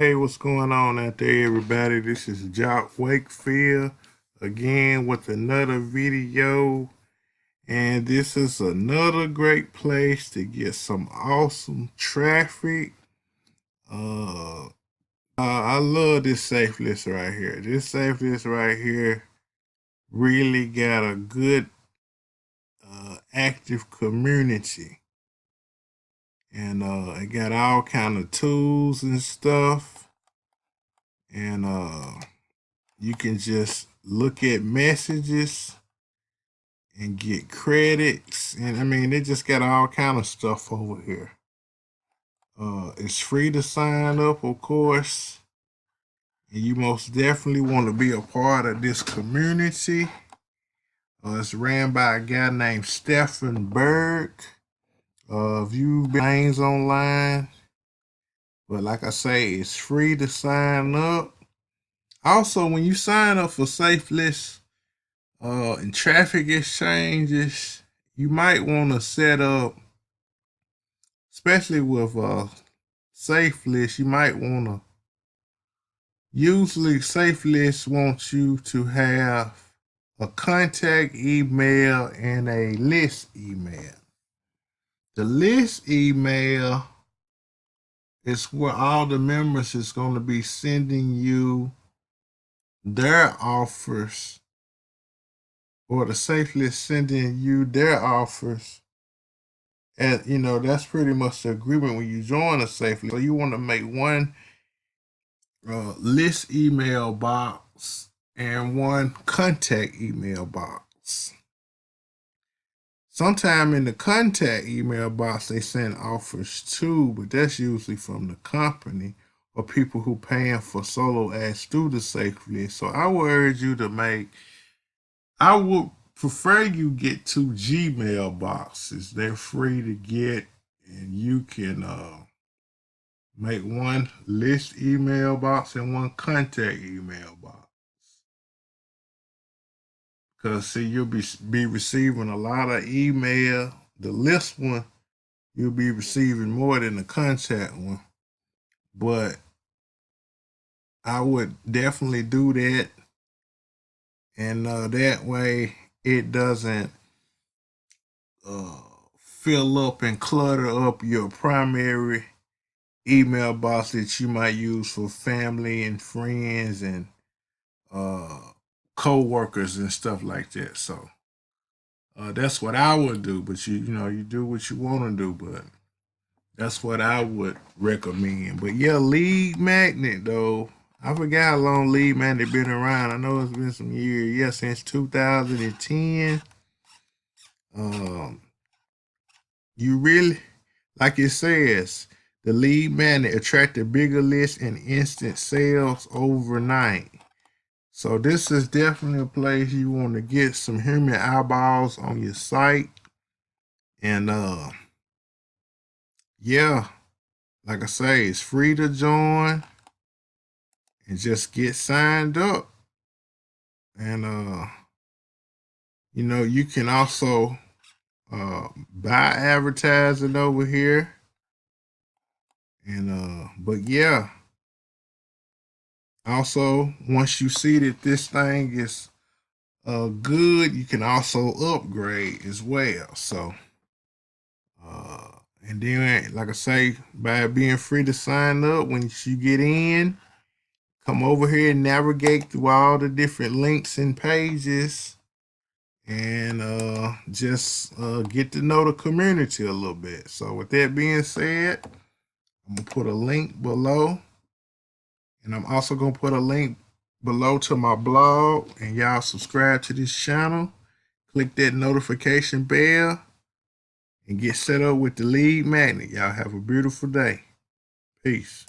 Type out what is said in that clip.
Hey, what's going on out there, everybody? This is Wakefield again with another video, and this is another great place to get some awesome traffic. I love this Safelist right here. This Safelist right here really got a good active community, and it got all kind of tools and stuff, and you can just look at messages and get credits. And I mean, they just got all kind of stuff over here. It's free to sign up, of course. And you most definitely want to be a part of this community. It's ran by a guy named Stephen Berg. If you've been names online, but like I say, it's free to sign up. Also, when you sign up for Safelists, and traffic exchanges, you might want to set up, especially with Safelist, you might want to, usually Safelist wants you to have a contact email and a list email. The list email is where all the members is going to be sending you their offers, or the Safelist sending you their offers. And, you know, that's pretty much the agreement when you join a Safelist. So you want to make one list email box and one contact email box. Sometime in the contact email box, they send offers too, but that's usually from the company or people who paying for solo ads through the Safelist. So I would urge you to I would prefer you get two Gmail boxes. They're free to get, and you can make one list email box and one contact email box. Because see, you'll be receiving a lot of email. The list one, you'll be receiving more than the contact one. But I would definitely do that. And that way it doesn't fill up and clutter up your primary email box that you might use for family and friends and co-workers and stuff like that. So that's what I would do. But you know, you do what you want to do, but that's what I would recommend. But yeah, lead magnet though. I forgot how long lead magnet been around. I know it's been some years. Yeah, since 2010. You really, like it says, the lead magnet attracted bigger lists and instant sales overnight. So this is definitely a place you want to get some human eyeballs on your site. And yeah, like I say, it's free to join and just get signed up. And you know, you can also buy advertising over here. And but yeah, also once you see that this thing is good, you can also upgrade as well. So and then like I say, by being free to sign up, when you get in, come over here and navigate through all the different links and pages, and just get to know the community a little bit. So with that being said, I'm gonna put a link below, and I'm also gonna put a link below to my blog, and y'all subscribe to this channel, click that notification bell, and get set up with the lead magnet. Y'all have a beautiful day. Peace.